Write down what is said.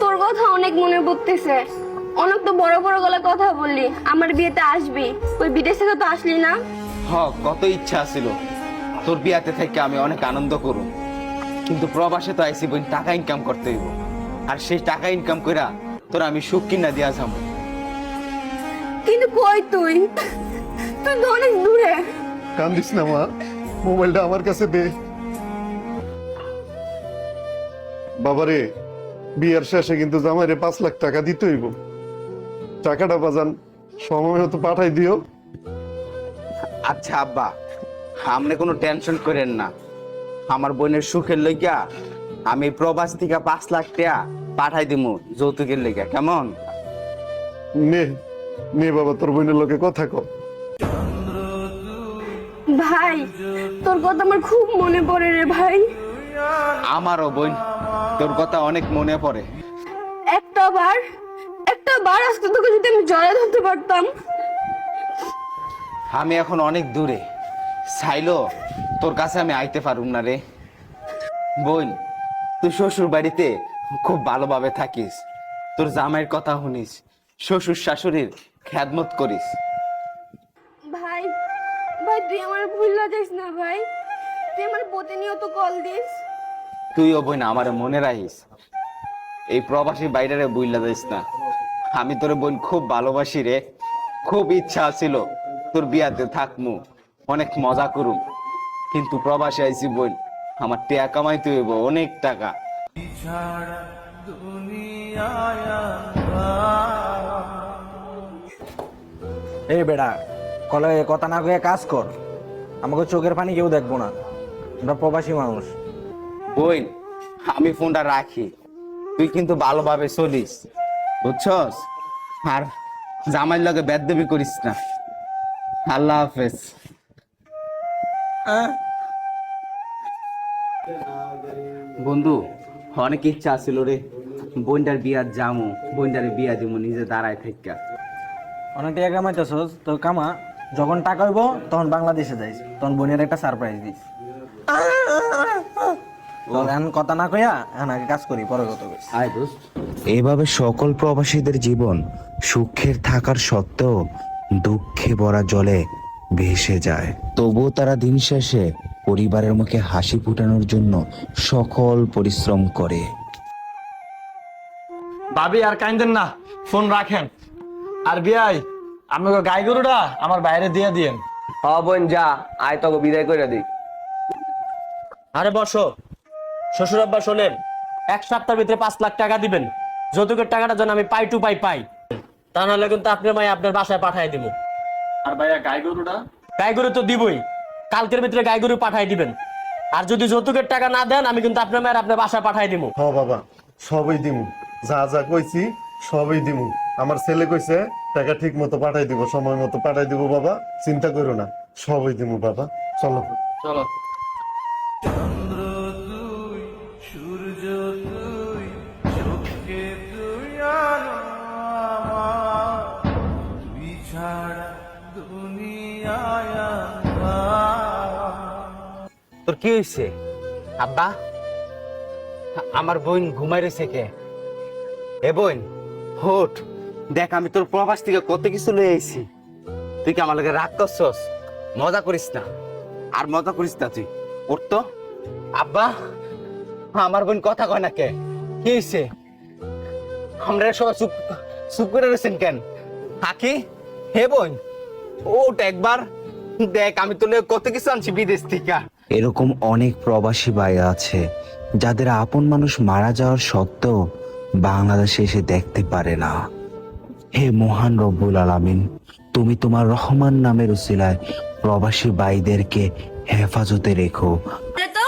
তোর কথা অনেক মনে পড়তেছে। অনেক তো বড় বড় গলা কথা বললি আমার বিয়েতে আসবি, ওই বিদেশ থেকে তো আসলি না। কত ইচ্ছা ছিল তোর বিয়াতে থেকে আমি অনেক আনন্দ করুম, কিন্তু প্রবাসে তো আইসি বোন, টাকা ইনকাম করতে হইব। আর সেই টাকা ইনকাম কইরা তোর আমি সুখ কিনা দিয়া যাবো। কিন্তু কই তুই, তুই তো অনেক দূরে। কান্দিস না মা, মোবাইলটা আমার কাছে দে। বাবারে, বিয়ের শেষে কিন্তু জামাইরে 5 লাখ টাকা দিতে হইব। টাকাটা বাজান সময় মতো পাঠাই দিও। আচ্ছা আব্বা, আপনি কোনো টেনশন করেন না। আমার বোনের সুখের লইগা আমি প্রবাস থেকে 5 লাখ টাকা পাঠাই দিমু যৌতুকের লইগা, কেমন? নে নে বাবা, তোর বোনের লোকে কথা কর। ভাই তোর কথা আমার খুব মনে পড়ে রে ভাই। আমারও বোন, তোর কথা অনেক মনে পড়ে। একটা বার আজকে তোকে যদি আমি জড়ায় ধরতে পারতাম। আমি এখন অনেক দূরে, চাইলো তোর কাছে আমি আইতে পারুম না রে। বোন, তুই শ্বশুর বাড়িতে খুব ভালোভাবে থাকিস, তোর জামাইয়ের কথা শুনিস, শ্বশুর শাশুড়ির খেদমত করিস। ভাই ভাই তুই আমার ভুলে যাস না ভাই, তুই আমার প্রতিনিয়ত কল দিস। তুইও বোন আমার মনে রাখিস, এই প্রবাসী বাইরে বুইলা যাইস না। আমি তোর বোন খুব ভালোবাসি রে, খুব ইচ্ছা ছিল তোর বিয়াতে থাকমু, অনেক মজা করুম, কিন্তু প্রবাসী আইছি বোন, আমার টাকা কামাইতে হইব অনেক টাকা। এই বেটা, কলে কথা না কয়ে কাজ কর। আমাকে চোখের পানি কেউ দেখবো না, আমরা প্রবাসী মানুষ। বোন, আমি ফোনটা রাখি, তুই কিন্তু ভালোভাবে চলিস, বুঝছস? আর জামাইর লগে বেদবি করিস না। আল্লাহ হাফেজ। বন্ধু, অনেক ইচ্ছা ছিল রে বোনটার বিয়ার যামু, বোনটারে বিয়া দিমু নিজে দাঁড়ায় থাকা। অনেক টাকা কামাইতেছস, তো কামা, যখন টাকা হইব তখন বাংলাদেশে যাইস, তখন বোনের একটা সারপ্রাইজ দিস। এখন কথা না কইয়া এখন আগে কাজ করি, পরে কত করিস। আয় দোস্ত। এভাবে সকল প্রবাসীদের জীবন সুখের থাকার সত্ত্বেও দুঃখে ভরা জলে ভেসে যায়। তবুও তারা দিন শেষে পরিবারের মুখে হাসি ফুটানোর জন্য সকল পরিশ্রম করে। ভাবি আর কাইন্দেন না, ফোন রাখেন। আর বিয়াই, আপনাকে গাই গরুটা আমার বাইরে দিয়ে দিয়েন। বোন যা, আয় তোকে বিদায় করে দিই। আরে বসো। শ্বশুর আব্বা শোনেন, 1 সপ্তাহের ভিতরে 5 লাখ টাকা দিবেন, যৌতুকের টাকাটা যেন আমি পাই টু পাই, তা নাহলে কিন্তু আপনার মাই আপনার বাসায় পাঠাই দিব। আর ভাইয়া গাই গরুটা? গাই গরু তো দিবই, কালকের ভিতরে গাই গরু পাঠাই দিবেন। আর যদি যৌতুকের টাকা না দেন, আমি কিন্তু আপনার মায়ের আপনার বাসায় পাঠাই দিব। হ বাবা, সবই দিমু, যা যা কইছি সবই দিমু। আমার ছেলে কইছে টাকা ঠিক মতো পাঠাই দিব, সময় মতো পাঠাই দিব বাবা, চিন্তা করো না, সবই দিমু বাবা। চলো চলো। তোর কি হয়েছে আব্বা? আমার বোন ঘুমাই রয়েছে কে? এ বোন হোট, দেখ আমি তোর প্রবাস থেকে কত কিছু লয়ে আইছি, তুই কি আমার লগে রাগ করছস? মজা করিস না, আর মজা করিস না তুই। উঠতো আব্বা, আমার বোন কথা কয় না কে? কি হয়েছে? আমরা সবাই চুপ চুপ করে রয়েছেন কেন? আখি, হে বোন ওঠ একবার, দেখ আমি তোর লগে কত কিছু আনছি বিদেশ থেকে। এরকম অনেক প্রবাসী ভাই আছে যাদের আপন মানুষ মারা যাওয়ার সত্ত্বেও বাংলাদেশে এসে দেখতে পারে না। হে মহান রব্বুল আলামিন, তুমি তোমার রহমান নামের উসিলায় প্রবাসী ভাইদেরকে হেফাজতে রেখো। তো